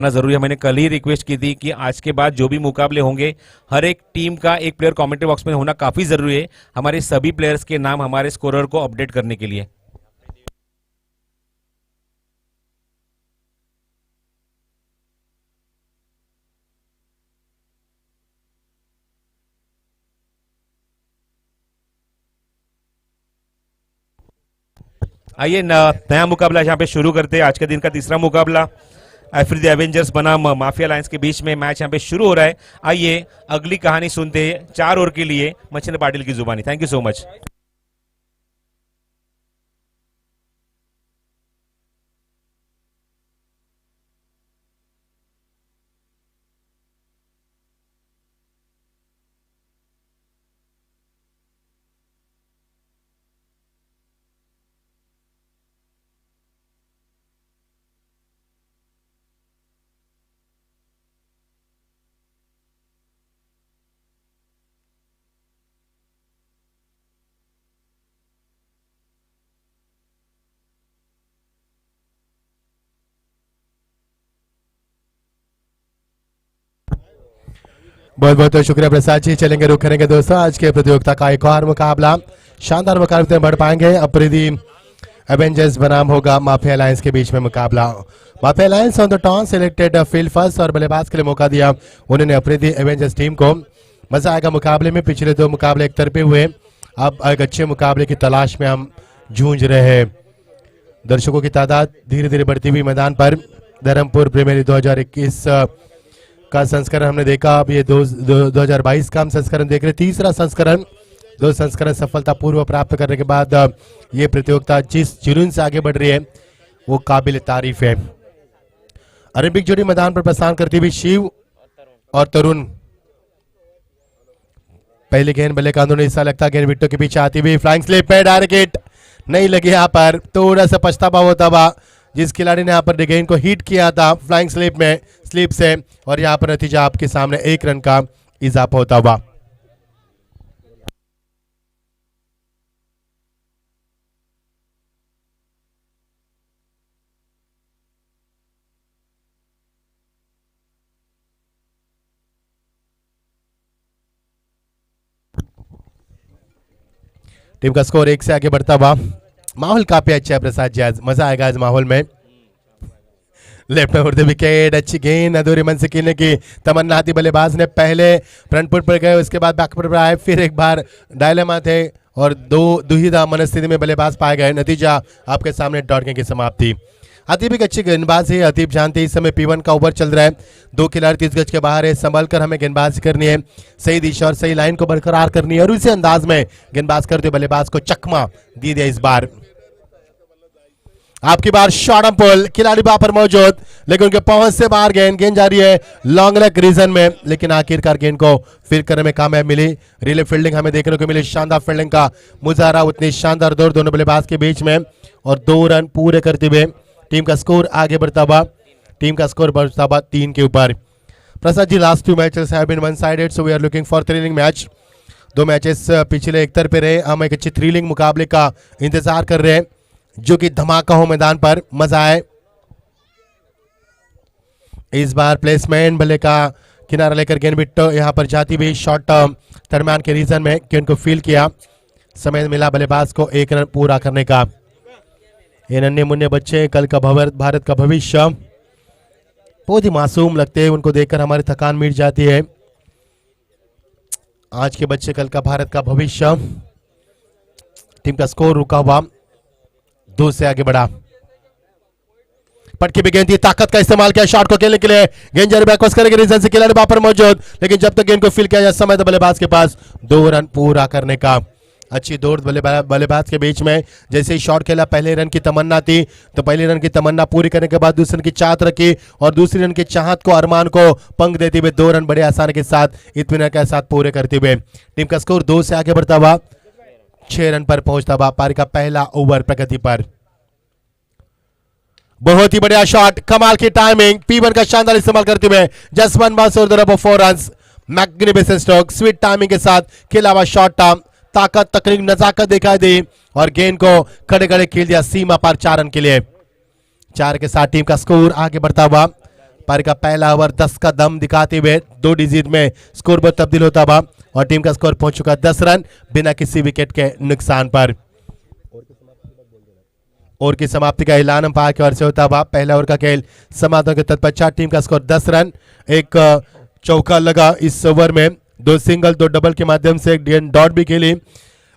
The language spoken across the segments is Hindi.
जरूरी है। मैंने कल ही रिक्वेस्ट की थी कि आज के बाद जो भी मुकाबले होंगे हर एक टीम का एक प्लेयर कमेंट्री बॉक्स में होना काफी जरूरी है, हमारे सभी प्लेयर्स के नाम हमारे स्कोरर को अपडेट करने के लिए। आइए नया मुकाबला यहाँ पे शुरू करते हैं। आज के दिन का तीसरा मुकाबला अफ्रीदी एवेंजर्स बनाम माफिया लायंस के बीच में मैच यहाँ पे शुरू हो रहा है। आइए अगली कहानी सुनते हैं 4 ओवर के लिए मच्छिंद्र पाटिल की जुबानी। Thank you so much. बहुत बहुत शुक्रिया प्रसाद जी। चलेंगे रुक करेंगे दोस्तों आज के प्रतियोगिता का एक और मुकाबला, शानदार मुकाबले बढ़ पाएंगे। अफ्रीदी एवेंजर्स बनाम होगा माफिया अलायंस के बीच में मुकाबला। Mafia alliance on the toss selected field first और बल्लेबाज के लिए मौका दिया उन्होंने अफ्रीदी एवेंजर्स टीम को। मजा आएगा मुकाबले में। पिछले 2 मुकाबले एक तरफे हुए, अब एक अच्छे मुकाबले की तलाश में हम जूझ रहे हैं। दर्शकों की तादाद धीरे धीरे बढ़ती हुई मैदान पर। धर्मपुर प्रीमियर लीग 2021 का संस्करण हमने देखा, अब ये 2022 का हम संस्करण देख रहे। तीसरा संस्करण, 2 संस्करण सफलतापूर्वक प्राप्त करने के बाद ये प्रतियोगिता जिस जुनून से आगे बढ़ रही है वो काबिल तारीफ है। अरेबिक जोड़ी मैदान पर प्रस्थान करती हुई शिव और तरुण। पहली गेंद बल्ले कांदों ने हिस्सा लगता, गेंद विट्टो के पीछे आती हुई फ्लाइंग स्लिप पे डायरेक्ट हिट नहीं लगी। यहाँ पर थोड़ा सा पछतावा होता हुआ जिस खिलाड़ी ने यहाँ पर गेंद को हिट किया था फ्लाइंग स्लिप से, और यहाँ पर नतीजा आपके सामने 1 रन का इजाफा होता हुआ। टीम का स्कोर 1 से आगे बढ़ता हुआ। माहौल काफी अच्छा है प्रसाद जी, आज मजा आएगा इस माहौल में। लेफ्ट में उड़ते विकेट, अच्छी गेंद अधूरी मन से खेलने की तमन्ना थी। बल्लेबाज ने पहले फ्रंट फुट पर गए, उसके बाद बैक फुट पर आए, फिर एक बार डायलेमा थे और 2 दुविधा मनस्थिति में बल्लेबाज पाए गए। नतीजा आपके सामने डॉट गेंद की समाप्ति। अतीब एक अच्छी गेंदबाज है। अतीब जानते हैं इस समय P1 का ओवर चल रहा है, 2 खिलाड़ी 30 गज के बाहर है। संभल कर हमें गेंदबाजी करनी है, सही दिशा और सही लाइन को बरकरार करनी है और उसी अंदाज में गेंदबाज करते हुए बल्लेबाज को चकमा दे दिया। इस बार आपकी बार शॉट ऑन पुल, खिलाड़ी वहां पर मौजूद लेकिन उनके पहुंच से बाहर गेंद जा रही है लॉन्ग लेग रीजन में, लेकिन आखिरकार गेंद को फील्ड करने में कामयाब मिली। रिले फील्डिंग हमें देखने को मिली, शानदार फील्डिंग का मुजाहरा, उतनी शानदार दौड़ दोनों बल्लेबाज के बीच में और 2 रन पूरे करते हुए टीम का स्कोर आगे बढ़ता हुआ। टीम का स्कोर बढ़ता हुआ 3 के ऊपर। Prasad ji, last 2 matches have been one sided, so we are looking for thrilling match. 2 matches पिछले एक तरफे रहे, हम एक अच्छी थ्रिलिंग मुकाबले का इंतजार कर रहे हैं जो कि धमाका हो, मैदान पर मजा आए। इस बार प्लेसमेंट बल्ले का किनारा लेकर गेंद बिट्टो यहाँ पर जाती हुई शॉर्ट टर्म दरम्यान के रीजन में गेंद को फील किया। समय मिला बल्लेबाज को 1 रन पूरा करने का। ये नन्हे मुन्ने बच्चे कल का भारत का भविष्य, बहुत ही मासूम लगते हैं, उनको देखकर हमारी थकान मिट जाती है। आज के बच्चे कल का भारत का भविष्य। टीम का स्कोर रुका हुआ, 2 से आगे बढ़ा। पटकी भी गेंद थी, ताकत का इस्तेमाल किया शॉट को खेलने के लिए। गेंद जरूर बैकवर्ड करेंगे रीजन से, खिलाड़ी वहां पर मौजूद लेकिन जब तक गेंद को फील किया जाए समय तो बल्लेबाज के पास 2 रन पूरा करने का। अच्छी दौड़ बल्लेबाज के बीच में, जैसे ही शॉट खेला पहले रन की तमन्ना थी तो पहले रन की तमन्ना पूरी करने के बाद दूसरे रन की चाहत रखी और दूसरी रन की चाहत को अरमान को पंख देते हुए 2 रन बड़े आसानी के साथ इत्मीनान के साथ पूरे करते हुए टीम का स्कोर 2 से आगे बढ़ता हुआ 6 रन पर पहुंचता हुआ। पारी का पहला ओवर प्रगति पर। बहुत ही बढ़िया शॉट, कमाल की टाइमिंग, P1 का शानदार इस्तेमाल करते हुए जस्ट 1 बॉल और 4 run. Magnificent stroke, sweet timing के साथ खेला हुआ शॉट था, ताकत तकनीक नजाकत दिखाई दी और गेंद को खड़े खड़े खेल दिया सीमा पर 4 रन के लिए। 4 के साथ टीम का स्कोर आगे बढ़ता हुआ पारी का पहला ओवर 10 का दम दिखाते हुए 2 डिजिट में स्कोर बोर्ड तब्दील होता हुआ और टीम का स्कोर पहुंच चुका 10 रन बिना किसी विकेट के नुकसान पर। ओवर की समाप्ति का ऐलान अंपायर की ओर से होता हुआ पहला ओवर का खेल समाप्त होने के तत्पश्चात टीम का स्कोर 10 रन। एक चौका लगा इस ओवर में, 2 सिंगल 2 डबल के माध्यम से एक डॉट भी खेली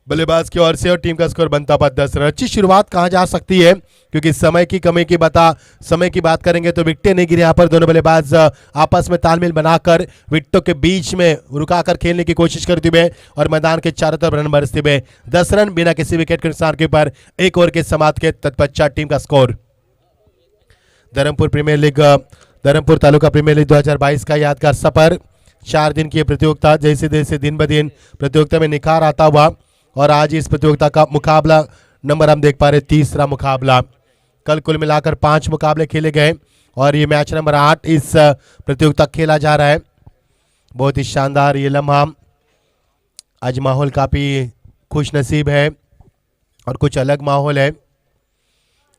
बल्लेबाज की ओर से और टीम का स्कोर बनता हुआ 10 रन। अच्छी शुरुआत कहा जा सकती है क्योंकि समय की कमी की समय की बात करेंगे तो विकेटें नहीं गिरी। यहाँ पर दोनों बल्लेबाज आपस में तालमेल बनाकर विकेटों के बीच में रुकाकर खेलने की कोशिश करते हुए और मैदान के चारों तरफ रन बरसते हुए 10 रन बिना किसी विकेट के नुकसान के ऊपर एक ओवर के समाप्त के तत्पश्चात टीम का score. Dharampur taluka premier league 2022 का यादगार सफर। 4 दिन की प्रतियोगिता जैसे जैसे दिन ब दिन प्रतियोगिता में निखार आता हुआ और आज इस प्रतियोगिता का मुकाबला नंबर हम देख पा रहे 3रा मुकाबला। कल कुल मिलाकर 5 मुकाबले खेले गए और ये मैच नंबर 8 इस प्रतियोगिता खेला जा रहा है। बहुत ही शानदार ये लम्हा। आज माहौल काफ़ी खुश नसीब है और कुछ अलग माहौल है।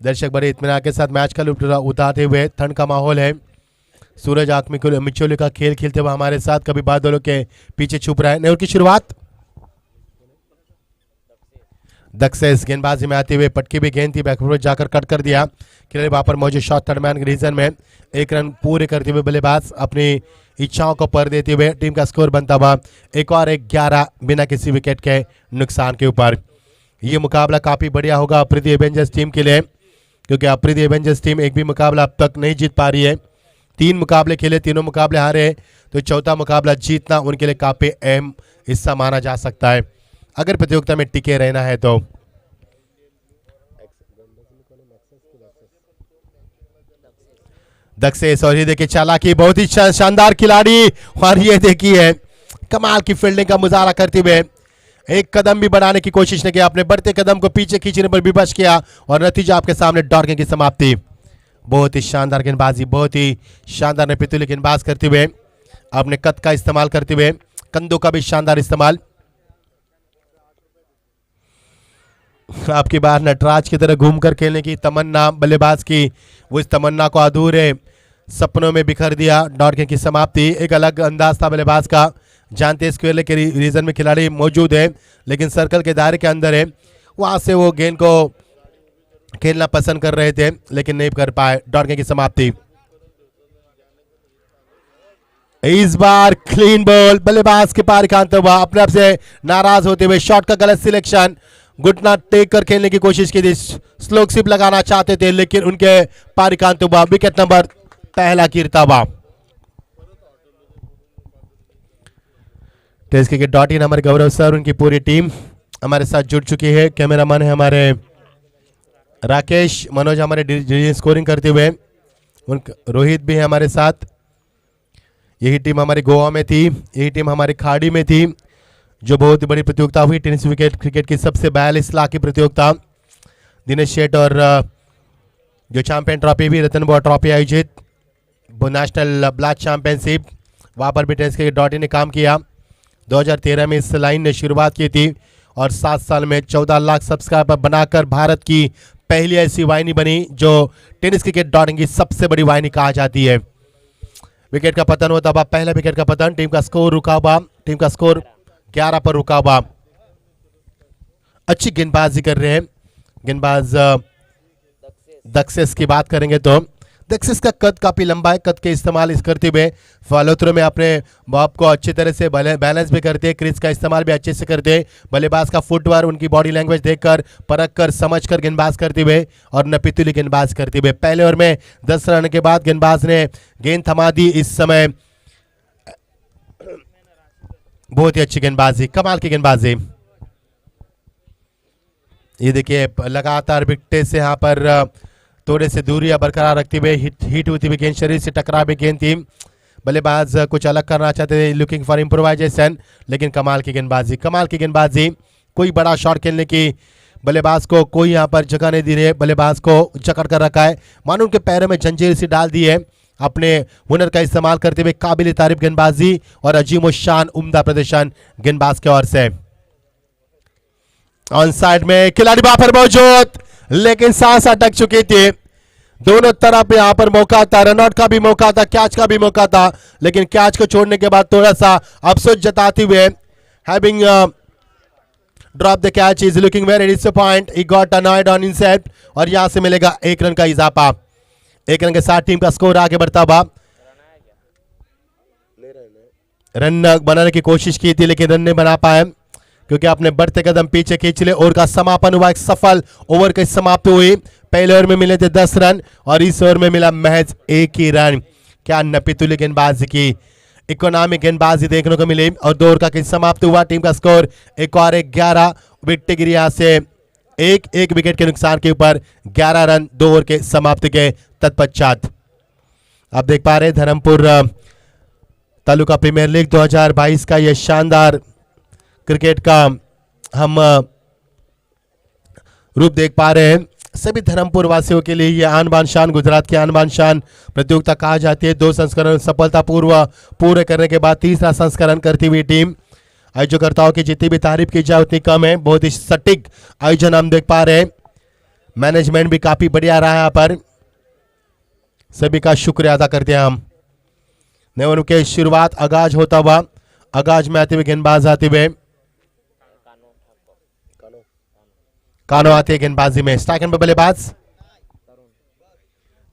दर्शक बड़े इत्मीनान के साथ मैच का लुत्फ उठाते हुए, ठंड का माहौल है। सूरज आंख में मिचोले का खेल खेलते हुए हमारे साथ कभी बादलों के पीछे छुप रहा है। नेहरू की शुरुआत दक्सेस गेंदबाजी में आते हुए पटकी भी गेंद थी, बैकफुट जाकर कट कर दिया। खिलाड़ी वहां पर मौजूद शॉट थर्ड मैन के रीजन में 1 रन पूरे करते हुए बल्लेबाज अपनी इच्छाओं को पर देते हुए टीम का स्कोर बनता हुआ एक और 11 बिना किसी विकेट के नुकसान के ऊपर। ये मुकाबला काफी बढ़िया होगा अप्रैदी एवेंजर्स टीम के लिए क्योंकि अप्रैदी एवेंजर्स टीम एक भी मुकाबला अब तक नहीं जीत पा रही है। 3 मुकाबले खेले, तीनों मुकाबले हारे, तो चौथा मुकाबला जीतना उनके लिए काफी अहम हिस्सा माना जा सकता है अगर प्रतियोगिता में टिके रहना है तो। दक्सेस और ये देखिए चालाकी, बहुत ही शानदार खिलाड़ी और ये देखिए कमाल की फील्डिंग का मुजाहरा करते हुए एक कदम भी बढ़ाने की कोशिश नहीं किया, अपने बढ़ते कदम को पीछे खींचने पर विवश किया और नतीजा आपके सामने डॉट की समाप्ति। बहुत ही शानदार गेंदबाजी, बहुत ही शानदार नेपितुली गेंदबाज करते हुए अपने कद का इस्तेमाल करते हुए, कंधों का भी शानदार इस्तेमाल। आपकी बार नटराज की तरह घूमकर खेलने की तमन्ना बल्लेबाज की, वो इस तमन्ना को अधूरे सपनों में बिखर दिया। डॉट की समाप्ति। एक अलग अंदाज था बल्लेबाज का, जानते स्क्वेयर के रीजन में खिलाड़ी मौजूद है लेकिन सर्कल के दायरे के अंदर है, वहां से वो गेंद को खेलना पसंद कर रहे थे लेकिन नहीं कर पाए। डॉट की समाप्ति। इस बार क्लीन बॉल, बल्लेबाज के पार कांत हुआ, अपने आप से नाराज होते हुए शॉट का गलत सिलेक्शन, घुटना टेक कर खेलने की कोशिश की थी, स्लोक स्लिप लगाना चाहते थे लेकिन उनके पार कांत हुआ। विकेट नंबर पहला गिरता हुआ। टेस्ट क्रिकेट .in हमारे गौरव सर, उनकी पूरी टीम हमारे साथ जुड़ चुकी है। कैमरामैन है हमारे राकेश, मनोज हमारे स्कोरिंग करते हुए, रोहित भी है हमारे साथ। यही टीम हमारी गोवा में थी, यही टीम हमारी खाड़ी में थी जो बहुत बड़ी प्रतियोगिता हुई टेनिस विकेट क्रिकेट की सबसे 42 लाख की प्रतियोगिता। दिनेश शेठ और जो चैंपियन ट्रॉफी भी, रतन बुआ ट्रॉफी आयोजित, नेशनल ब्लैक चैंपियनशिप, वहाँ पर भी टेनिस क्रिकेट .in ने काम किया। 2013 में इस लाइन ने शुरुआत की थी और 7 साल में 14 लाख सब्सक्राइबर बनाकर भारत की पहली ऐसी वाहिनी बनी जो टेनिस क्रिकेट .in की सबसे बड़ी वाहिनी कहा जाती है। विकेट का पतन होता हुआ, पहला विकेट का पतन, टीम का स्कोर रुका हुआ, टीम का स्कोर 11 पर रुका हुआ। अच्छी गेंदबाजी कर रहे हैं गेंदबाज दक्सेस की बात करेंगे तो दक्सेस का कद काफी लंबा है, कद के इस्तेमाल इस करते हुए फॉलोथ्रो में अपने बॉब को अच्छी तरह से बैलेंस भी करते हैं, क्रीज का इस्तेमाल भी अच्छे से करते हैं। बल्लेबाज का फुटवर्क, उनकी बॉडी लैंग्वेज देखकर, परखकर, समझकर गेंदबाज करते हुए और नपितुली गेंदबाज करते हुए। पहले ओवर में 10 रन के बाद गेंदबाज ने गेंद थमा दी। इस समय बहुत ही अच्छी गेंदबाजी, कमाल की गेंदबाजी। ये देखिए लगातार विकेट से यहाँ पर थोड़े से दूरियां बरकरार रखते हुए हिट होती हुई गेंद, शरीर से टकरा भी गेंद थी। बल्लेबाज कुछ अलग करना चाहते थे, लुकिंग फॉर इम्प्रोवाइजेशन, लेकिन कमाल की गेंदबाजी, कमाल की गेंदबाजी। कोई बड़ा शॉट खेलने की बल्लेबाज को कोई यहाँ पर जगह नहीं दी रही है, बल्लेबाज को जकड़ कर रखा है, मानो उनके पैरों में जंजीर सी डाल दी है। अपने हुनर का इस्तेमाल करते हुए काबिल तारीफ गेंदबाजी और अजीम शान उम्दा प्रदर्शन गेंदबाज की ओर से। ऑन साइड में खिलाड़ी वहां पर मौजूद लेकिन सांस अटक चुकी थी। दोनों तरफ यहाँ पर मौका था, रनआउट का भी मौका था, कैच का भी मौका था, लेकिन कैच को छोड़ने के बाद थोड़ा सा अफसोस जताते हुए having drop the catch is looking very disappoint, he got annoyed on incept और यहां से मिलेगा 1 रन का इजाफा। 1 रन के साथ टीम का स्कोर आगे बढ़ता हुआ। रन बनाने की कोशिश की थी लेकिन रन नहीं बना पाए क्योंकि आपने बढ़ते कदम पीछे खींच लिए। ओवर का समापन हुआ, एक सफल ओवर की समाप्ति हुई। पहले ओवर में मिले थे 10 रन और इस ओवर में मिला महज 1 ही रन। क्या नपीतुल्य गेंदबाजी की, इकोनॉमिक गेंदबाजी देखने को मिली और 2 ओवर का समाप्त हुआ। टीम का स्कोर एक और 11 विकेट गिरी यहां से एक विकेट के नुकसान के ऊपर 11 रन 2 ओवर के समाप्ति के तत्पश्चात। आप देख पा रहे धर्मपुर तालुका प्रीमियर लीग 2022 का यह शानदार क्रिकेट का हम रूप देख पा रहे हैं। सभी धर्मपुर वासियों के लिए यह आन बान शान, गुजरात की आन बान शान प्रतियोगिता कहा जाती है। 2 संस्करण सफलतापूर्वक पूरे करने के बाद तीसरा संस्करण करती हुई टीम, आयोजकर्ताओं की जितनी भी तारीफ की जाए उतनी कम है। बहुत ही सटीक आयोजन हम देख पा रहे हैं। मैनेजमेंट भी काफी बढ़िया रहा है यहाँ पर, सभी का शुक्रिया अदा करते हैं हम। नए के शुरुआत आगाज होता हुआ, आगाज में आते हुए गेंदबाज आते हुए कानो आते हैं गेंदबाजी में। स्ट्राइक एंड पे बल्लेबाज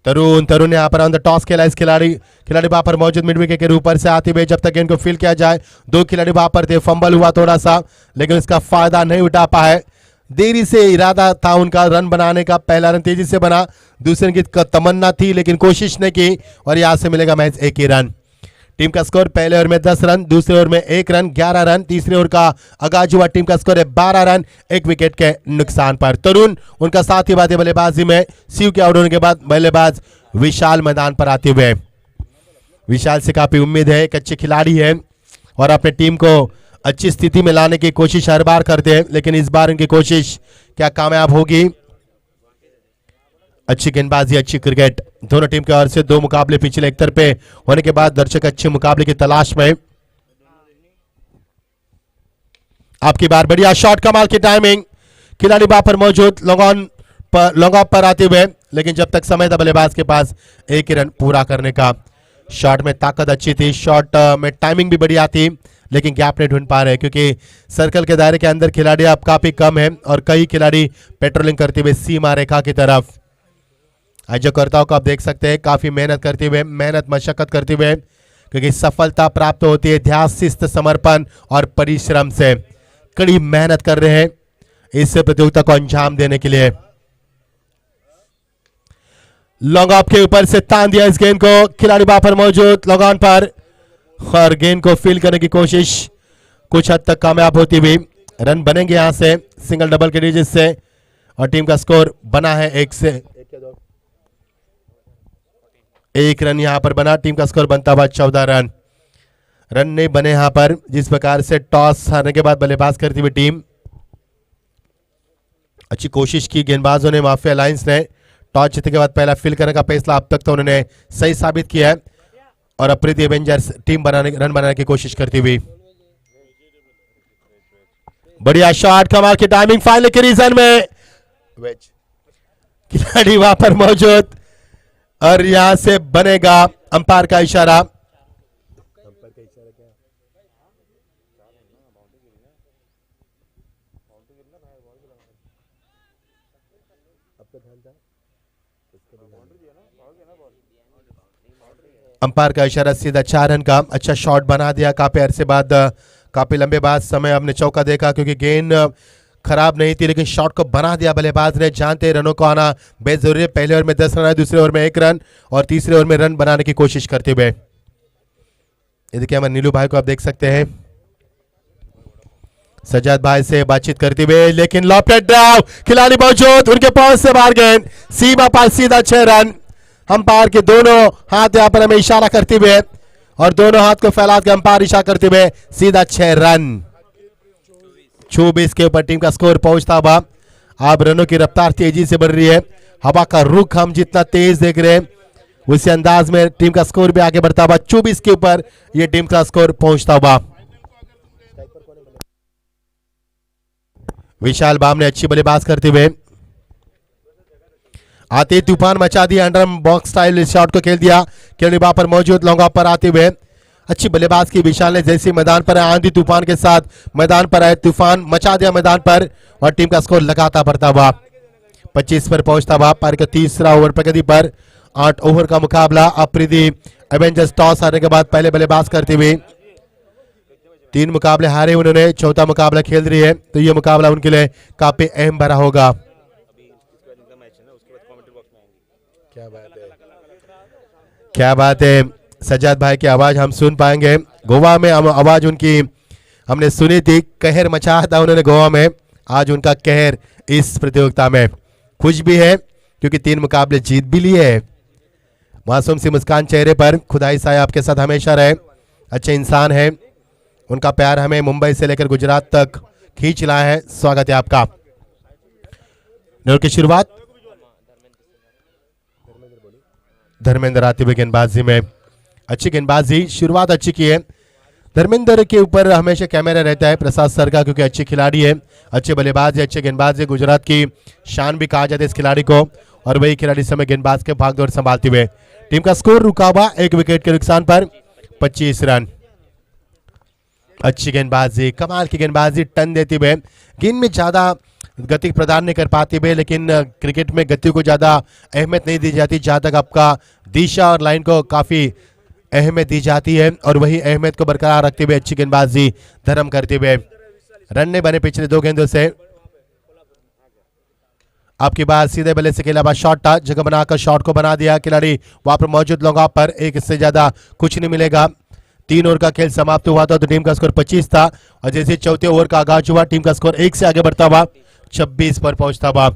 तरुण यहाँ पर ऑन द टॉस खेला। इस खिलाड़ी वहां पर मौजूद मिड विकेट के ऊपर से आते हुए जब तक गेंद को फील किया जाए 2 खिलाड़ी वहां पर थे। फंबल हुआ थोड़ा सा लेकिन इसका फायदा नहीं उठा पाए। देरी से इरादा था उनका रन बनाने का, पहला रन तेजी से बना, दूसरे रन की तमन्ना थी लेकिन कोशिश नहीं की और यहां से मिलेगा महज 1 ही रन। टीम का स्कोर पहले ओवर में 10 रन, दूसरे ओवर में 1 रन 11 रन, तीसरे ओवर का आगाज हुआ। टीम का स्कोर है 12 रन 1 विकेट के नुकसान पर। तरुण उनका साथी बातें बल्लेबाजी में। शिव के आउट होने के बाद बल्लेबाज विशाल मैदान पर आते हुए। विशाल से काफी उम्मीद है, एक अच्छे खिलाड़ी है और अपने टीम को अच्छी स्थिति में लाने की कोशिश हर बार करते हैं लेकिन इस बार उनकी कोशिश क्या कामयाब होगी। अच्छी गेंदबाजी, अच्छी क्रिकेट दोनों टीम के ओर से 2 मुकाबले पिछले एक तरफे होने के बाद दर्शक अच्छे मुकाबले की तलाश में। आपकी बार बढ़िया शॉट, कमाल की टाइमिंग, खिलाड़ी वहां पर मौजूद, लॉन्ग ऑफ पर आते हुए लेकिन जब तक समय था बल्लेबाज के पास 1 ही रन पूरा करने का। शॉट में ताकत अच्छी थी, शॉट में टाइमिंग भी बढ़िया थी लेकिन गैप नहीं ढूंढ पा रहे क्योंकि सर्कल के दायरे के अंदर खिलाड़ी अब काफी कम है और कई खिलाड़ी पेट्रोलिंग करते हुए सीमा रेखा की तरफ। आयोजकर्ताओं को आप देख सकते हैं काफी मेहनत करते हुए, मेहनत मशक्कत करते हुए क्योंकि सफलता प्राप्त होती है ध्यान, शिस्त, समर्पण और परिश्रम से। कड़ी मेहनत कर रहे हैं इस प्रतियोगिता को अंजाम देने के लिए। लॉन्ग ऑफ के ऊपर से तान दिया इस गेंद को, खिलाड़ी वहां पर मौजूद लॉन्ग ऑन पर और गेंद को फील करने की कोशिश कुछ हद तक कामयाब होती हुई। रन बनेंगे यहां से सिंगल डबल के डिजिट से और टीम का स्कोर बना है 1 रन यहां पर बना। टीम का स्कोर बनता हुआ 14 रन। रन नहीं बने यहां पर जिस प्रकार से टॉस हारने के बाद बल्लेबाज करती हुई टीम। अच्छी कोशिश की गेंदबाजों ने, माफिया अलायंस ने। टॉस जीतने के बाद पहला फील करने का फैसला अब तक तो उन्होंने सही साबित किया है और अप्रीति एवेंजर्स टीम रन बनाने की कोशिश करती हुई। बढ़िया शॉट, कमाल की टाइमिंग, फाइनल के रीजन में खिलाड़ी वहां पर मौजूद और यहां से बनेगा अंपायर का इशारा। अंपायर का इशारा सीधा 4 रन का। अच्छा शॉट बना दिया काफी अरसे बाद, काफी लंबे बाद समय हमने चौका देखा क्योंकि गेंद खराब नहीं थी लेकिन शॉट को बना दिया बल्लेबाज ने। जानते रनों को आना बेजरूरी है। पहले ओवर में 10 रन आए, दूसरे ओवर में 1 रन और तीसरे ओवर में रन बनाने की कोशिश करते हुए। ये देखिए हमारे नीलू भाई को आप देख सकते हैं सजाद भाई से बातचीत करते हुए लेकिन लॉफ्टेड ड्राइव, खिलाड़ी मौजूद, उनके पहुंच से बाहर गेंद, सीमा पर सीधा 6 रन। अंपायर के दोनों हाथ यहां पर हमें इशारा करते हुए और दोनों हाथ को फैला के अंपायर इशारा करते हुए सीधा 6 रन। 24 के ऊपर टीम का स्कोर पहुंचता हुआ। अब रनों की रफ्तार तेजी से बढ़ रही है। हवा का रुख हम जितना तेज देख रहे हैं उसी अंदाज में टीम का स्कोर भी आगे बढ़ता हुआ। 24 के ऊपर यह टीम का स्कोर पहुंचता हुआ। विशाल बाम ने अच्छी बल्लेबाज करते हुए आते ही तूफान मचा दिया, अंडर बॉक्स स्टाइल शॉट को खेल दिया। खिलाड़ी वहां पर मौजूद, लॉन्ग ऑफ पर आते हुए अच्छी बल्लेबाज की विशाल ने जैसे मैदान पर आंधी तूफान के साथ मैदान पर आए, तूफान मचा दिया मैदान पर और टीम का स्कोर लगातार बढ़ता हुआ 25 पर पहुंचता हुआ। पारी का तीसरा ओवर प्रगति पर 8 ओवर का मुकाबला। अफरीदी एवेंजर्स टॉस हारने के बाद पहले बल्लेबाज करते हुए 3 मुकाबले हारे उन्होंने, चौथा मुकाबला खेल रही है, तो ये मुकाबला उनके लिए काफी अहम भरा होगा। क्या बात है, सज्जाद भाई की आवाज हम सुन पाएंगे। गोवा में आवाज उनकी हमने सुनी थी, कहर मचाया था उन्होंने गोवा में। आज उनका कहर इस प्रतियोगिता में। खुश भी है क्योंकि 3 मुकाबले जीत भी लिए है। मासूम सी मुस्कान चेहरे पर, खुदाई साहब आपके साथ हमेशा रहे। अच्छे इंसान है, उनका प्यार हमें मुंबई से लेकर गुजरात तक खींच लाया है। स्वागत है आपका। नोर की शुरुआत धर्मेंद्र आते हुए गेंदबाजी में, अच्छी गेंदबाजी, शुरुआत अच्छी की है। धर्मेंद्र के ऊपर हमेशा कैमरा रहता है प्रसाद सर का, क्योंकि अच्छी खिलाड़ी है, अच्छे बल्लेबाज है, अच्छे गेंदबाज है। गुजरात की शान भी कहा जाता है इस खिलाड़ी को, और वही खिलाड़ी समय गेंदबाज के भागदौड़ संभालते हुए। टीम का स्कोर रुका हुआ 1 विकेट के नुकसान पर 25 रन। अच्छी गेंदबाजी, कमाल की गेंदबाजी, टन देते हुए, गेंद में ज्यादा गति प्रदान नहीं कर पाते हुए, लेकिन क्रिकेट में गति को ज्यादा अहमियत नहीं दी जाती, जहां तक आपका दिशा और लाइन को काफी अहमियत दी जाती है, और वही अहमियत को बरकरार रखते हुए अच्छी गेंदबाजी धर्म करते हुए रन ने बने पिछले 2 गेंदों से। आपकी बात सीधे बल्ले से खेला, शॉट था, जगह बनाकर शॉट को बना दिया खिलाड़ी वहां पर मौजूद। लॉन्ग ऑफ पर एक इससे ज्यादा कुछ नहीं मिलेगा। 3 ओवर का खेल समाप्त हुआ था तो टीम का स्कोर 25 था, और जैसे चौथे ओवर का आगाज हुआ टीम का स्कोर 1 से आगे बढ़ता हुआ 26 पर पहुंचता हुआ।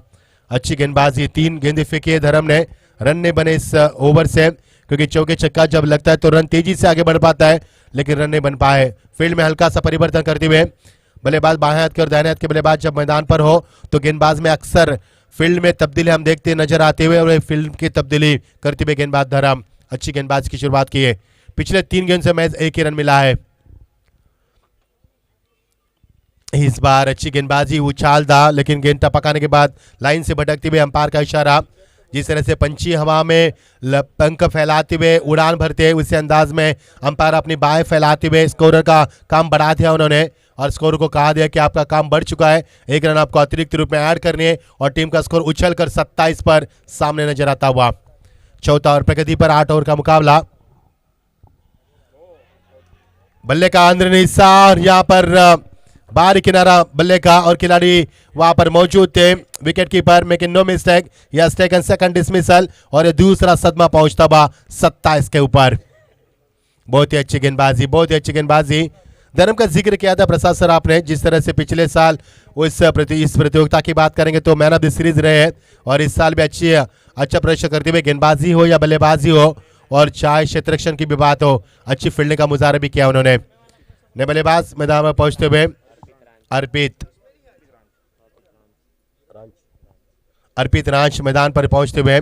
अच्छी गेंदबाजी, 3 गेंदें फेंकी है धर्म ने, रन ने बने इस ओवर से, क्योंकि चौके छक्का जब लगता है तो रन तेजी से आगे बढ़ पाता है, लेकिन रन नहीं बन पाए। फील्ड में हल्का सा परिवर्तन करते हुए बल्लेबाज बाएं हाथ के और दाहिने हाथ के बल्लेबाज जब मैदान पर हो तो गेंदबाज में अक्सर फील्ड में तब्दीली हम देखते नजर आते हुए, और फील्ड की तब्दीली करते हुए गेंदबाज धर्म अच्छी गेंदबाज की शुरुआत की है। पिछले 3 गेंद से मैच 1 ही रन मिला है। इस बार अच्छी गेंदबाजी, उछाल था, लेकिन गेंद टपकाने के बाद लाइन से भटकते हुए अंपायर का इशारा। जिस तरह से पंछी हवा में पंख फैलाते हुए उड़ान भरते हैं, उसी अंदाज में अंपायर अपनी बाहें फैलाते हुए स्कोरर का काम बढ़ा दिया उन्होंने, और स्कोर को कहा दिया कि आपका काम बढ़ चुका है, 1 रन आपको अतिरिक्त रूप में ऐड करनी है, और टीम का स्कोर उछलकर 27 पर सामने नजर आता हुआ। चौथा और प्रगति पर 8 ओवर का मुकाबला। बल्ले का अंदरूनी हिस्सा, और यहाँ पर बाहरी किनारा बल्ले का, और खिलाड़ी वहां पर मौजूद थे। Wicket keeper making no mistake, yes taken second dismissal, और ये दूसरा सदमा पहुंचता हुआ 27 के ऊपर। बहुत ही अच्छी गेंदबाजी, बहुत ही अच्छी गेंदबाजी। धर्म का जिक्र किया था प्रसाद सर आपने, जिस तरह से पिछले साल इस प्रतियोगिता की बात करेंगे तो मैन ऑफ द सीरीज रहे हैं, और इस साल भी अच्छा प्रदर्शन करते हुए गेंदबाजी हो या बल्लेबाजी हो, और चाहे क्षेत्ररक्षण की भी बात हो, अच्छी फील्डिंग का मुजाहरा भी किया उन्होंने। नए बल्लेबाज मैदान में पहुंचते हुए अर्पित रांच मैदान पर पहुंचते हुए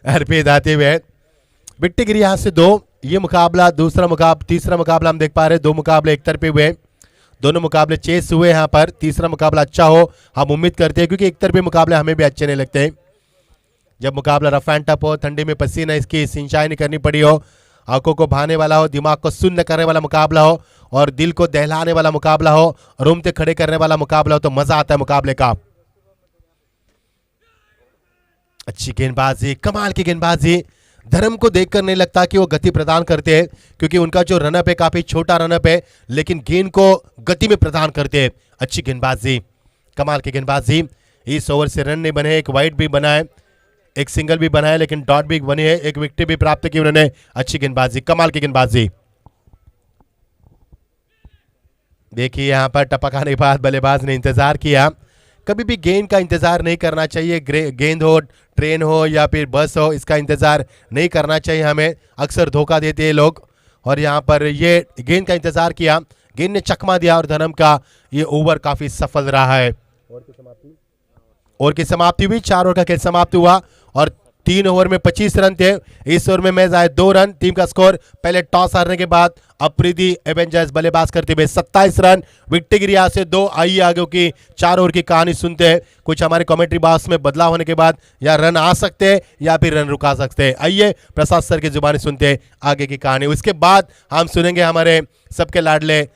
अर्पित आते हुए विट्टी गिरी यहां से 2। ये मुकाबला तीसरा मुकाबला हम देख पा रहे हैं, 2 मुकाबले एक तरफे हुए, दोनों मुकाबले चेस हुए। यहाँ पर तीसरा मुकाबला अच्छा हो हम उम्मीद करते हैं, क्योंकि एक तरफे मुकाबले हमें भी अच्छे नहीं लगते। जब मुकाबला रफ एंड टफ हो, ठंडी में पसीना इसकी सिंचाई नहीं करनी पड़ी हो, आंखों को भाने वाला हो, दिमाग को सुन्न करने वाला मुकाबला हो, और दिल को दहलाने वाला मुकाबला हो, रोमते खड़े करने वाला मुकाबला हो, तो मजा आता है मुकाबले का। अच्छी गेंदबाजी, कमाल की गेंदबाजी। धर्म को देखकर नहीं लगता कि वो गति प्रदान करते हैं, क्योंकि उनका जो रनअप है काफी छोटा रनअप है, लेकिन गेंद को गति में प्रदान करते हैं। अच्छी गेंदबाजी, कमाल की गेंदबाजी। इस ओवर से रन नहीं बने, एक वाइड भी बना है, एक सिंगल भी बना है, लेकिन डॉट भी बनी है, एक विकेट भी प्राप्त की उन्होंने। अच्छी गेंदबाजी, कमाल की गेंदबाजी। देखिए यहां पर टपकाने के बाद बल्लेबाज ने इंतजार किया। कभी भी गेंद का इंतजार नहीं करना चाहिए, गेंद हो, ट्रेन हो या फिर बस हो, इसका इंतजार नहीं करना चाहिए हमें, अक्सर धोखा देते हैं लोग। और यहाँ पर ये गेंद का इंतजार किया, गेंद ने चकमा दिया, और धर्म का ये ओवर काफी सफल रहा है। ओवर की समाप्ति हुई, 4 ओवर का खेल समाप्त हुआ, और 3 ओवर में 25 रन थे। इस ओवर में मैच आए 2 रन। टीम का स्कोर पहले टॉस हारने के बाद अफरीदी एवेंजर्स बल्लेबाज करते हुए 27 रन, विकेट गिरी यहाँ से 2। आइए आगे की 4 ओवर की कहानी सुनते हैं। कुछ हमारे कमेंट्री बॉक्स में बदलाव होने के बाद या रन आ सकते हैं या फिर रन रुका सकते हैं। आइए प्रसाद सर की जुबानी सुनते हैं आगे की कहानी। उसके बाद हम सुनेंगे हमारे सबके लाडले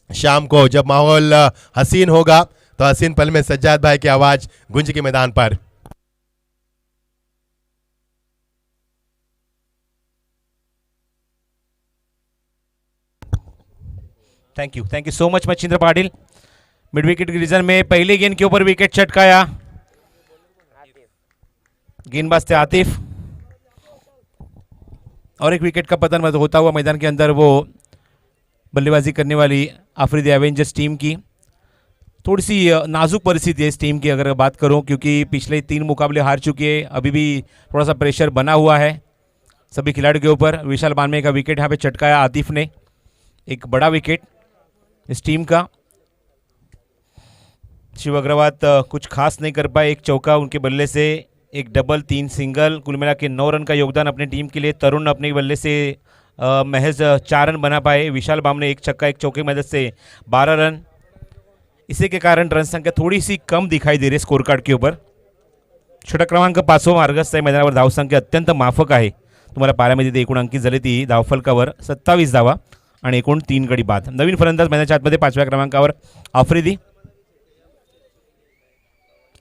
शाम को, जब माहौल हसीन होगा तो हसीन पल में सज्जाद भाई की आवाज गूंज के मैदान पर। Thank you so much Machhindra Patil. Mid wicket की रीजन में पहले गेंद के ऊपर विकेट चटकाया, गेंदबाज थे आतिफ, और एक विकेट का पतन होता हुआ मैदान के अंदर वो बल्लेबाजी करने वाली अफरीदी एवेंजर्स टीम की। थोड़ी सी नाजुक परिस्थिति है इस टीम की अगर बात करूं, क्योंकि पिछले 3 मुकाबले हार चुकी है। अभी भी थोड़ा सा प्रेशर बना हुआ है सभी खिलाड़ियों के ऊपर। विशाल बानवे का विकेट यहाँ पे चटकाया आतिफ ने, एक बड़ा विकेट इस टीम का। शिव अग्रवाल कुछ खास नहीं कर पाए, एक चौका उनके बल्ले से, एक डबल, 3 सिंगल, कुल मिला के 9 रन का योगदान अपनी टीम के लिए। तरुण अपने बल्ले से महज 4 रन बना पाए। विशाल बामने एक छक्का एक चौके की मदद से 12 रन। इसी के कारण रन संख्या थोड़ी सी कम दिखाई दे रही है स्कोर कार्ड के ऊपर। षटक क्रमांक 5 मार्गस्थ आहे मैदानावर, धावसंख्या अत्यंत माफक आहे। तुम्हाला पाहायला मिळते एकूण अंकित झाली ती धावफलकावर 27 धावा आणि एकूण 3 गडी बाद। नवीन फलंदाज मैदानाच्या आतमध्ये 5व्या क्रमांकावर अफरीदी।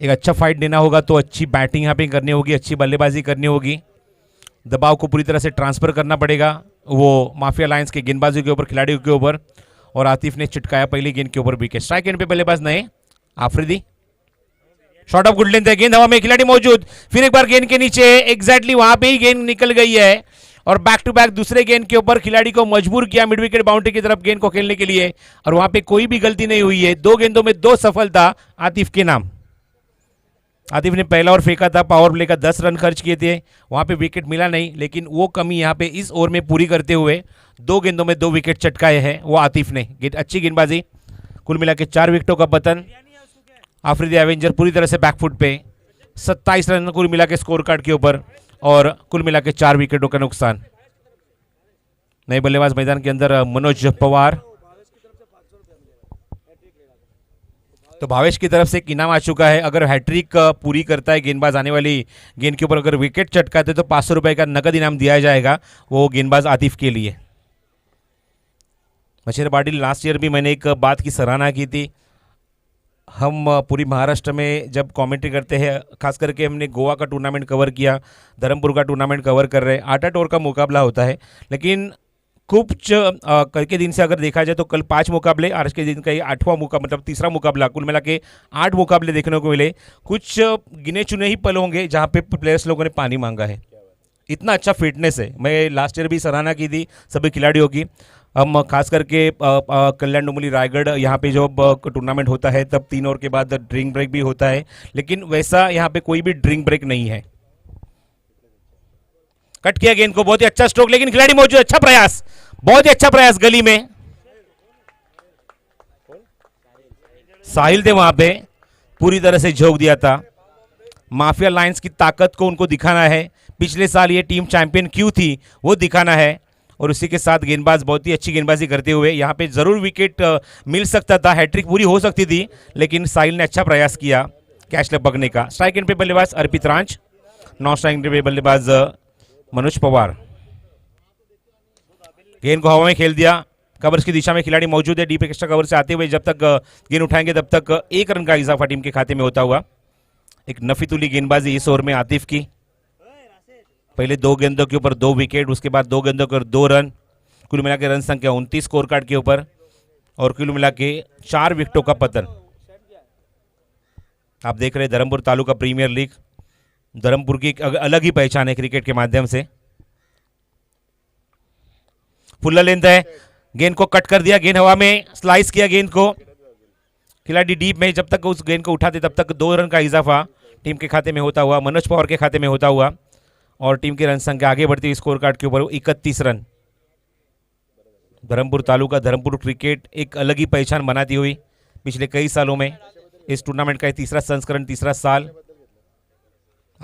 एक अच्छा फाइट देना होगा तो अच्छी बैटिंग यहाँ पे करनी होगी, अच्छी बल्लेबाजी करनी होगी, दबाव को पूरी तरह से ट्रांसफर करना पड़ेगा वो माफिया लायंस के गेंदबाजों के ऊपर, खिलाड़ियों के ऊपर। और आतिफ ने चिटकाया पहली गेंद के ऊपर विकेट। स्ट्राइक एंड पे बल्लेबाज नए Afridi. Shot of good length है, गेंद हवा में, खिलाड़ी मौजूद, फिर एक बार गेंद के नीचे, एग्जैक्टली वहां पे ही गेंद निकल गई है और बैक टू बैक दूसरे गेंद के ऊपर खिलाड़ी को मजबूर किया मिड विकेट बाउंड्री की तरफ गेंद को खेलने के लिए, और वहां पे कोई भी गलती नहीं हुई है। 2 गेंदों में 2 सफलता आतिफ के नाम। आतिफ ने पहला ओवर फेंका था, पावर प्ले का 10 रन खर्च किए थे, वहां पे विकेट मिला नहीं, लेकिन वो कमी यहां पे इस ओवर में पूरी करते हुए 2 गेंदों में 2 विकेट चटकाए हैं वो आतिफ ने। अच्छी गेंदबाजी, कुल मिला के 4 विकेटों का पतन। अफरीदी एवेंजर पूरी तरह से बैकफुट पे, 27 रन कुल मिला के स्कोर कार्ड के ऊपर और कुल मिला के 4 विकेटों का नुकसान। नए बल्लेबाज मैदान के अंदर मनोज पवार। तो भावेश की तरफ से एक इनाम आ चुका है, अगर हैट्रिक पूरी करता है गेंदबाज आने वाली गेंद के ऊपर, अगर विकेट चटकाते तो 500 रुपए का नगद इनाम दिया जाएगा वो गेंदबाज आतिफ के लिए। मच्छिंद्र पाटिल, लास्ट ईयर भी मैंने एक बात की सराहना की थी। हम पूरी महाराष्ट्र में जब कमेंट्री करते हैं, खास करके हमने गोवा का टूर्नामेंट कवर किया, धर्मपुर का टूर्नामेंट कवर कर रहे हैं, 8-8 ओवर का मुकाबला होता है, लेकिन कुछ कल के दिन से अगर देखा जाए तो कल 5 मुकाबले, आज के दिन का ये 8वां मुकाबला, मतलब तीसरा मुकाबला, कुल मिला के 8 मुकाबले देखने को मिले। कुछ गिने चुने ही पल होंगे जहाँ पे प्लेयर्स लोगों ने पानी मांगा है। इतना अच्छा फिटनेस है। मैं लास्ट ईयर भी सराहना की थी सभी खिलाड़ियों की। हम खास करके कल्याण डोंबिवली रायगढ़ यहाँ पे जब टूर्नामेंट होता है तब 3 ओवर के बाद ड्रिंक ब्रेक भी होता है, लेकिन वैसा यहाँ पे कोई भी ड्रिंक ब्रेक नहीं है। कट किया गेंद को, बहुत ही अच्छा स्ट्रोक, लेकिन खिलाड़ी मौजूद, अच्छा प्रयास, बहुत ही अच्छा प्रयास गली में। साहिल थे वहां पे, पूरी तरह से झोंक दिया था। माफिया लायंस की ताकत को उनको दिखाना है, पिछले साल ये टीम चैंपियन क्यों थी वो दिखाना है, और उसी के साथ गेंदबाज बहुत ही अच्छी गेंदबाजी करते हुए यहाँ पे जरूर विकेट मिल सकता था, हैट्रिक पूरी हो सकती थी, लेकिन साहिल ने अच्छा प्रयास किया कैच लगने का। स्ट्राइक एंड पे बल्लेबाज अर्पित रांच, नॉन स्ट्राइक एंड पे बल्लेबाज मनोज पवार। गेंद को हवा में खेल दिया, कवर्स की दिशा में खिलाड़ी मौजूद है, डीप एक्स्ट्रा कवर से आते हुए जब तक गेंद उठाएंगे तब तक 1 रन का इजाफा टीम के खाते में होता हुआ। एक नफीतुली गेंदबाजी इस ओवर में आतिफ की, पहले 2 गेंदों के ऊपर 2 विकेट, उसके बाद 2 गेंदों के ऊपर 2 रन, कुल मिला के रन संख्या 29 स्कोर कार्ड के ऊपर, और कुल मिला के 4 विकेटों का पतन। आप देख रहे हैं धर्मपुर तालुका प्रीमियर लीग, धर्मपुर की अलग ही पहचान है क्रिकेट के माध्यम से। फुल्ला लेंथ है, गेंद को कट कर दिया, गेंद हवा में, स्लाइस किया गेंद को, खिलाड़ी डीप में, जब तक उस गेंद को उठाते तब तक 2 रन का इजाफा टीम के खाते में होता हुआ, मनोज पवार के खाते में होता हुआ, और टीम की रन संख्या आगे बढ़ती हुई स्कोर कार्ड के ऊपर 31 रन। धर्मपुर तालुका, धर्मपुर क्रिकेट एक अलग ही पहचान बनाती हुई पिछले कई सालों में। इस टूर्नामेंट का 3रा संस्करण, 3रा साल,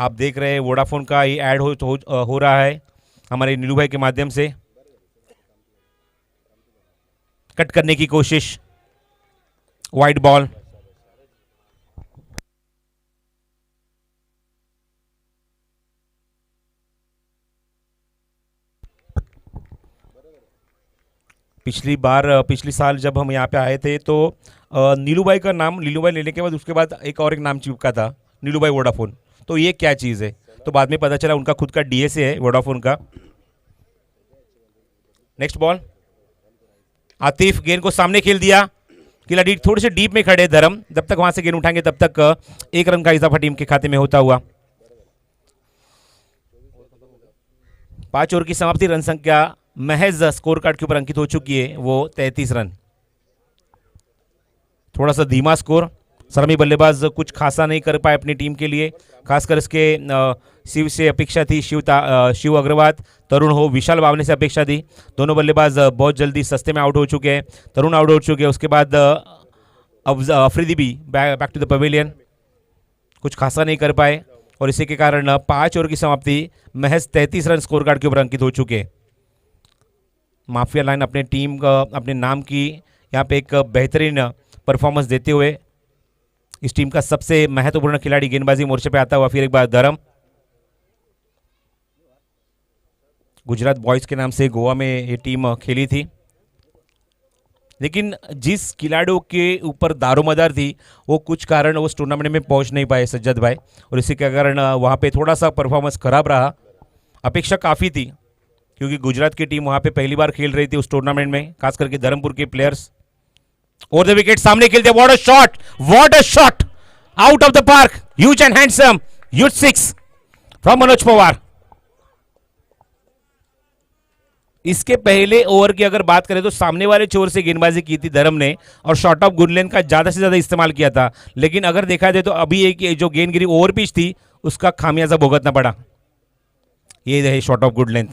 आप देख रहे हैं वोडाफोन का ये ऐड हो रहा है हमारे नीलू भाई के माध्यम से। कट करने की कोशिश, वाइड बॉल। पिछली साल जब हम यहाँ पे आए थे तो नीलू भाई का नाम, नीलू भाई लेने के बाद उसके बाद एक नाम चिपका था, नीलू भाई वोडाफोन। तो ये क्या चीज़ है, तो बाद में पता चला उनका खुद का डीएसए है वोडाफोन का। नेक्स्ट बॉल, आतिफ गेंद को सामने खेल दिया। खिलाड़ी थोड़े से डीप में खड़े धर्म, जब तक वहां से गेंद उठाएंगे तब तक 1 रन का इजाफा टीम के खाते में होता हुआ। 5 ओवर की समाप्ति, रन संख्या महज स्कोर कार्ड के ऊपर अंकित हो चुकी है, वो 33 रन। थोड़ा सा धीमा स्कोर, सरमी बल्लेबाज कुछ खासा नहीं कर पाए अपनी टीम के लिए। खासकर इसके शिव से अपेक्षा थी, शिव अग्रवाल, तरुण हो, विशाल बावने से अपेक्षा थी। दोनों बल्लेबाज बहुत जल्दी सस्ते में आउट हो चुके हैं। तरुण आउट हो चुके हैं, उसके बाद अफरीदी भी बैक टू द पवेलियन, कुछ खासा नहीं कर पाए और इसी के कारण 5 ओवर की समाप्ति महज 33 रन स्कोर कार्ड के ऊपर अंकित हो चुके। माफिया लाइन अपने टीम का, अपने नाम की यहाँ पे एक बेहतरीन परफॉर्मेंस देते हुए इस टीम का सबसे महत्वपूर्ण खिलाड़ी गेंदबाजी मोर्चे पे आता हुआ फिर एक बार धर्म। गुजरात बॉयज के नाम से गोवा में ये टीम खेली थी, लेकिन जिस खिलाड़ियों के ऊपर दारोमदार थी वो कुछ कारण उस टूर्नामेंट में पहुंच नहीं पाए सज्जद भाई, और इसी के कारण वहाँ पे थोड़ा सा परफॉर्मेंस खराब रहा। अपेक्षा काफ़ी थी क्योंकि गुजरात की टीम वहाँ पे पहली बार खेल रही थी उस टूर्नामेंट में, खास करके धर्मपुर के प्लेयर्स। और द विकेट सामने खेलते, what a shot, what a shot, out of the park, huge and handsome, huge 6 from Manoj Pawar. इसके पहले ओवर की अगर बात करें तो सामने वाले छोर से गेंदबाजी की थी धर्म ने और शॉर्ट ऑफ गुड लेन का ज्यादा से ज्यादा इस्तेमाल किया था, लेकिन अगर देखा जाए तो अभी एक जो गेंद गिरी ओवर पिच थी उसका खामियाजा भुगतना पड़ा। ये रहे शॉर्ट ऑफ गुड लेंथ।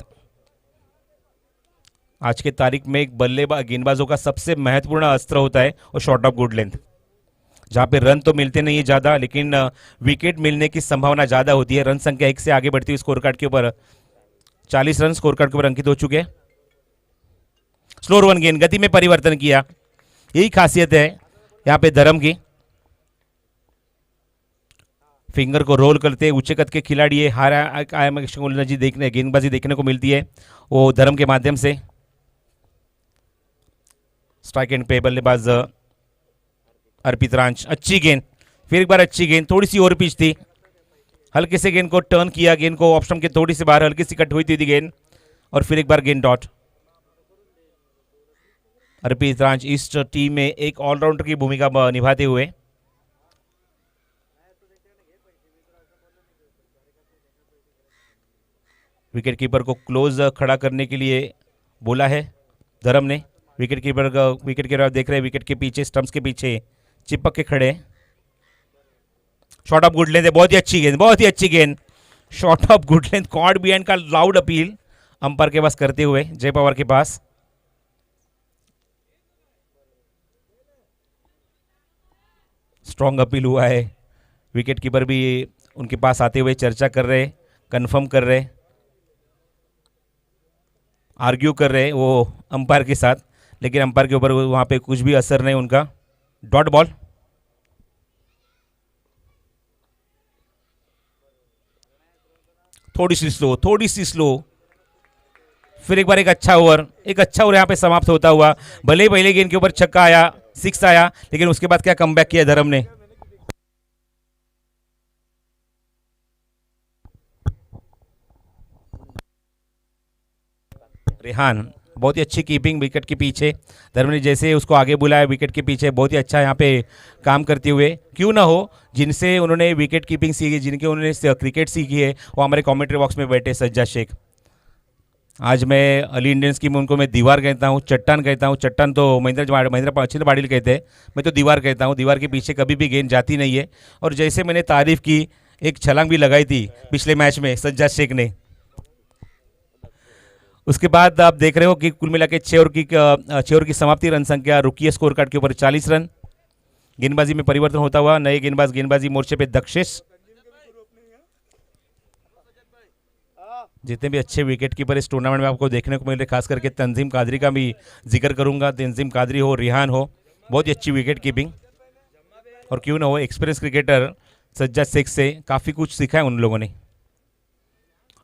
आज के तारीख में एक बल्लेबाज गेंदबाजों का सबसे महत्वपूर्ण अस्त्र होता है और शॉर्ट ऑफ गुड लेंथ, जहां पे रन तो मिलते नहीं है ज्यादा, लेकिन विकेट मिलने की संभावना ज्यादा होती है। रन संख्या 1 से आगे बढ़ती हुई स्कोर कार्ड के ऊपर 40 रन स्कोर कार्ड के ऊपर अंकित हो चुके हैं। स्लोर वन गेंद, गति में परिवर्तन किया, यही खासियत है यहां पे धर्म की। फिंगर को रोल करते ऊंचे कद के खिलाड़ी है, गेंदबाजी देखने को मिलती है वो धर्म के माध्यम से। स्ट्राइक एंड पे बल्लेबाज अर्पित रांच, अच्छी गेंद, फिर एक बार अच्छी गेंद, थोड़ी सी ओवर पिच थी, हल्के से गेंद को टर्न किया, गेंद को ऑप्शन के थोड़ी सी बाहर हल्की सी कट हुई थी गेंद और फिर एक बार गेंद डॉट। अर्पित रांच इस टीम में एक ऑलराउंडर की भूमिका निभाते हुए विकेट कीपर को क्लोज खड़ा करने के लिए बोला है धर्म ने। विकेट कीपर आप देख रहे हैं विकेट के पीछे, स्टंप्स के पीछे चिपक के खड़े। शॉट ऑफ गुड लेंथ, बहुत ही अच्छी गेंद, बहुत ही अच्छी गेंद, shot of good length, caught behind का लाउड अपील अंपायर के पास करते हुए जय पवार के पास। स्ट्रॉन्ग अपील हुआ है, विकेट कीपर भी उनके पास आते हुए चर्चा कर रहे, कंफर्म कर रहे, आर्ग्यू कर रहे वो अंपायर के साथ, लेकिन अंपायर के ऊपर वहां पे कुछ भी असर नहीं उनका। डॉट बॉल, थोड़ी सी स्लो, फिर एक बार एक अच्छा ओवर यहां पे समाप्त होता हुआ। भले ही पहले गेंद के ऊपर छक्का आया, 6 आया, लेकिन उसके बाद क्या कमबैक किया धर्म ने। रेहान, बहुत ही अच्छी कीपिंग विकेट के पीछे, धर्म ने जैसे उसको आगे बुलाया विकेट के पीछे, बहुत ही अच्छा यहाँ पे काम करते हुए। क्यों ना हो, जिनसे उन्होंने विकेट कीपिंग सीखी, जिनके उन्होंने क्रिकेट सीखी है, वो हमारे कमेंट्री बॉक्स में बैठे सज्जाद शेख। आज मैं अली इंडियंस की में उनको मैं दीवार कहता हूँ, चट्टान कहता हूँ। चट्टान तो महेंद्र छिन्न बाडिल कहते हैं, मैं तो दीवार कहता हूँ। दीवार के पीछे कभी भी गेंद जाती नहीं है। और जैसे मैंने तारीफ की, एक छलांग भी लगाई थी पिछले मैच में सज्जाद शेख ने। उसके बाद आप देख रहे हो कि कुल मिला के 6 ओवर की समाप्ति, रन संख्या रुकी है स्कोर कार्ड के ऊपर 40 रन। गेंदबाजी में परिवर्तन होता हुआ, नए गेंदबाजी मोर्चे पे दक्षेश, जितने भी अच्छे विकेट कीपर इस टूर्नामेंट में आपको देखने को मिल रहे, खास करके तंजीम कादरी का भी जिक्र करूंगा। तंजीम कादरी हो, रिहान हो, बहुत ही अच्छी विकेट कीपिंग, और क्यों ना हो एक्सपीरियंस क्रिकेटर सज्जाद शेख से काफी कुछ सीखा है उन लोगों ने।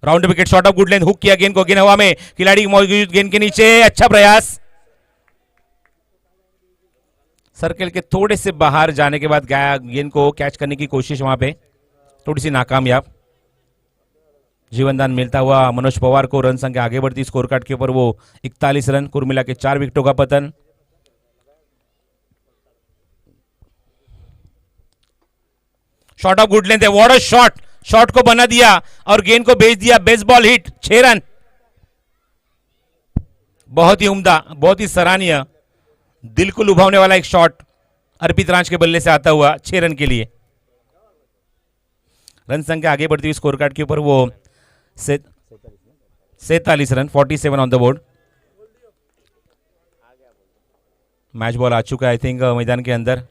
Round wicket shot of good length, hook किया गेंद को, गेंद हवा में, खिलाड़ी मौजूद गेंद के नीचे, अच्छा प्रयास। सर्कल के थोड़े से बाहर जाने के बाद गेंद को कैच करने की कोशिश वहां पे थोड़ी सी नाकामयाब। जीवनदान मिलता हुआ मनोज पवार को, रन संख्या आगे बढ़ती स्कोर कार्ड के ऊपर वो 41 रन, कुल मिला के 4 विकेटों का पतन। शॉट ऑफ गुड लेंथ है, व्हाट अ शॉट, शॉट को बना दिया और गेंद को भेज दिया, बेसबॉल हिट, 6 रन। बहुत ही उम्दा, बहुत ही सराहनीय, दिल को लुभावने वाला एक शॉट अर्पित राज के बल्ले से आता हुआ 6 रन के लिए। रन संख्या आगे बढ़ती हुई स्कोर कार्ड के ऊपर वो 47 run, 47 on the board. Match ball आ चुका है आई थिंक मैदान के अंदर।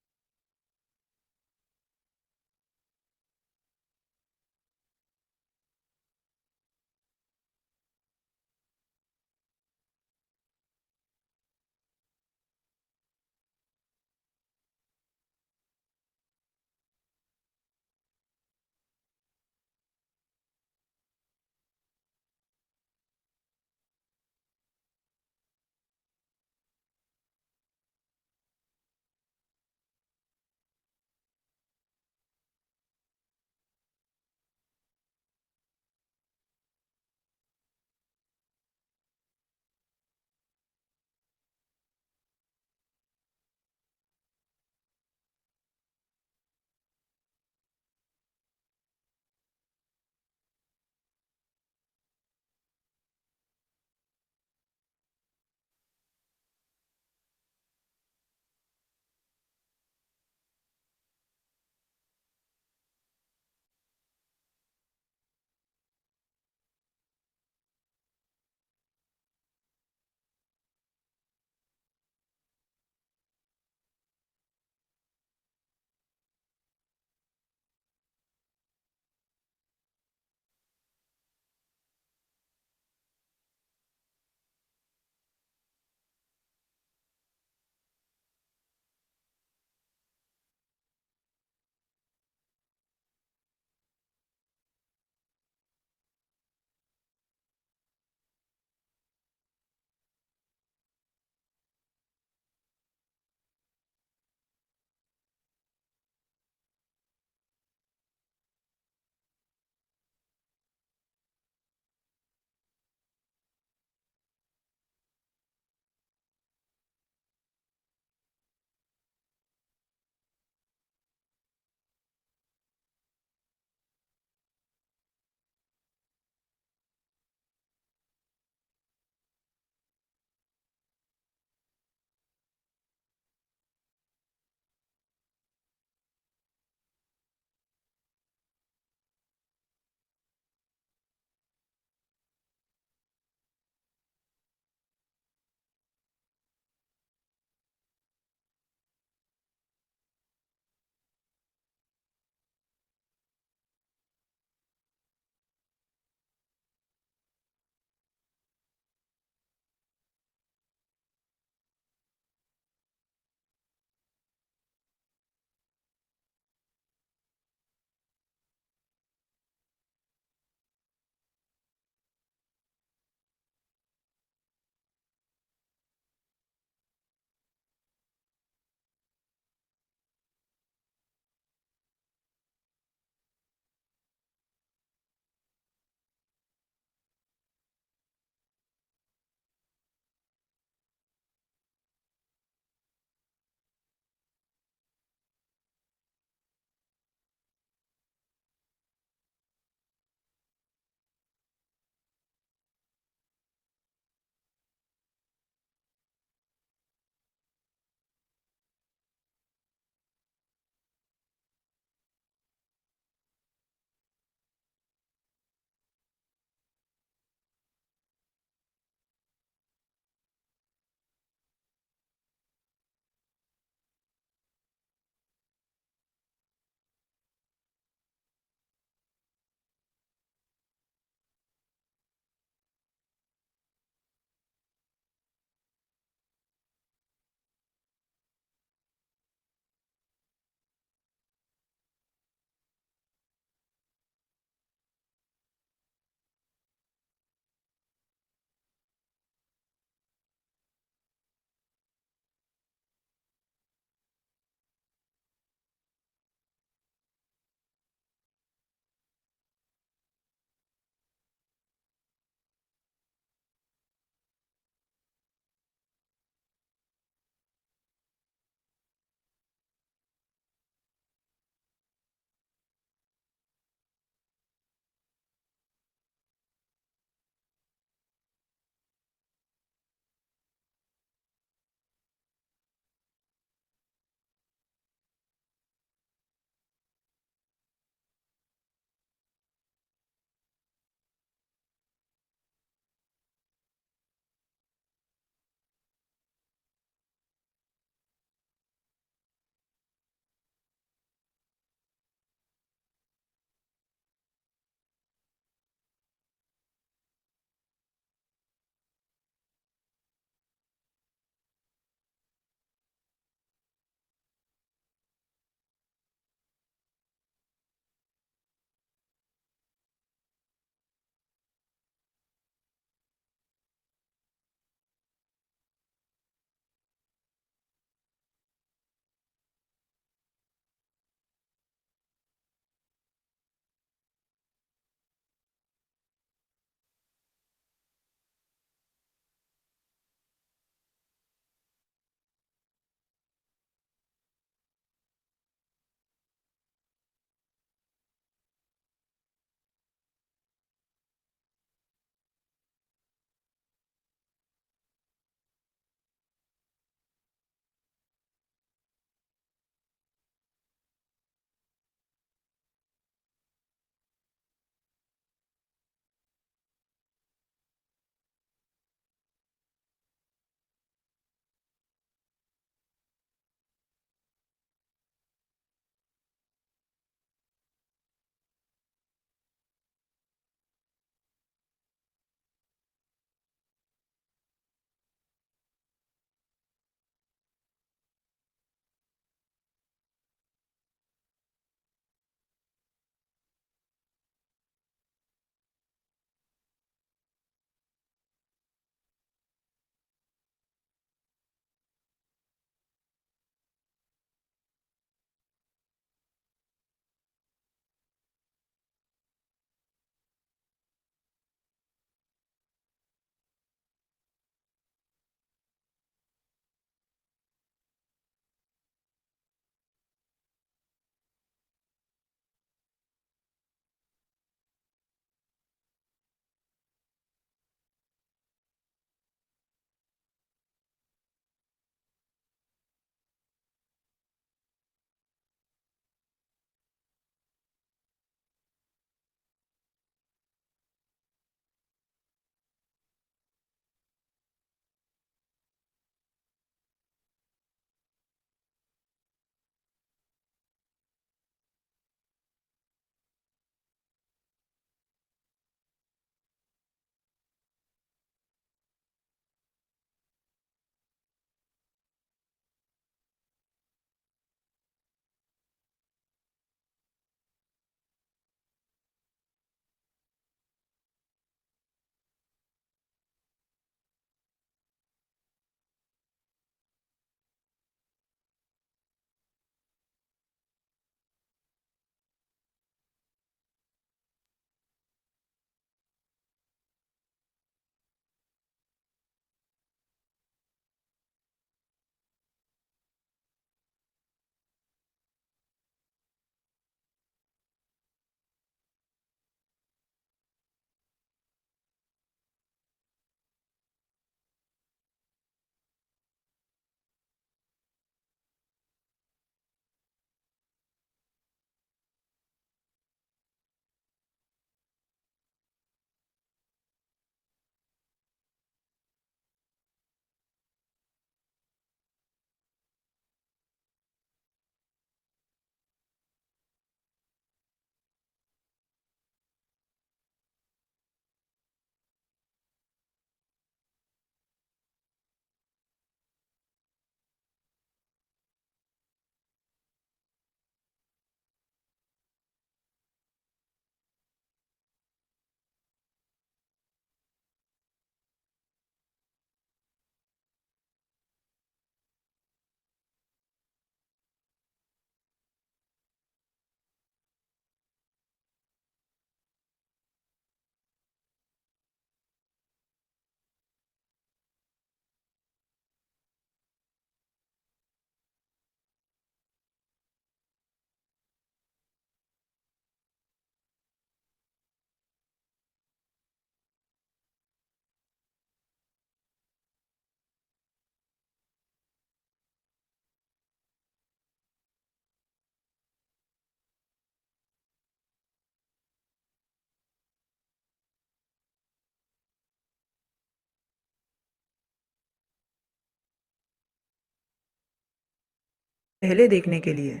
पहले देखने के लिए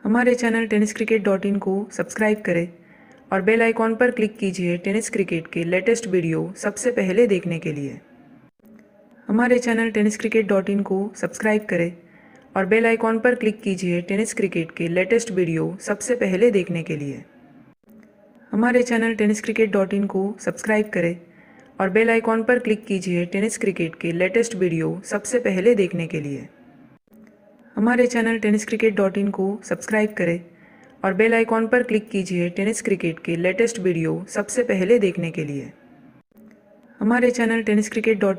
हमारे channel tennis cricket dot in को सब्सक्राइब करें और बेल आइकॉन पर क्लिक कीजिए टेनिस क्रिकेट के लेटेस्ट वीडियो सबसे पहले देखने के लिए हमारे channel tennis cricket dot in को सब्सक्राइब करें और बेल आइकॉन पर क्लिक कीजिए टेनिस क्रिकेट के लेटेस्ट वीडियो सबसे पहले देखने के लिए हमारे channel tennis cricket dot in को सब्सक्राइब करें और बेल आइकॉन पर क्लिक कीजिए टेनिस क्रिकेट के लेटेस्ट वीडियो सबसे पहले देखने के लिए हमारे channel tennis cricket dot in को सब्सक्राइब करें और बेल आइकॉन पर क्लिक कीजिए टेनिस क्रिकेट के लेटेस्ट वीडियो सबसे पहले देखने के लिए हमारे चैनल टेनिस क्रिकेट डॉट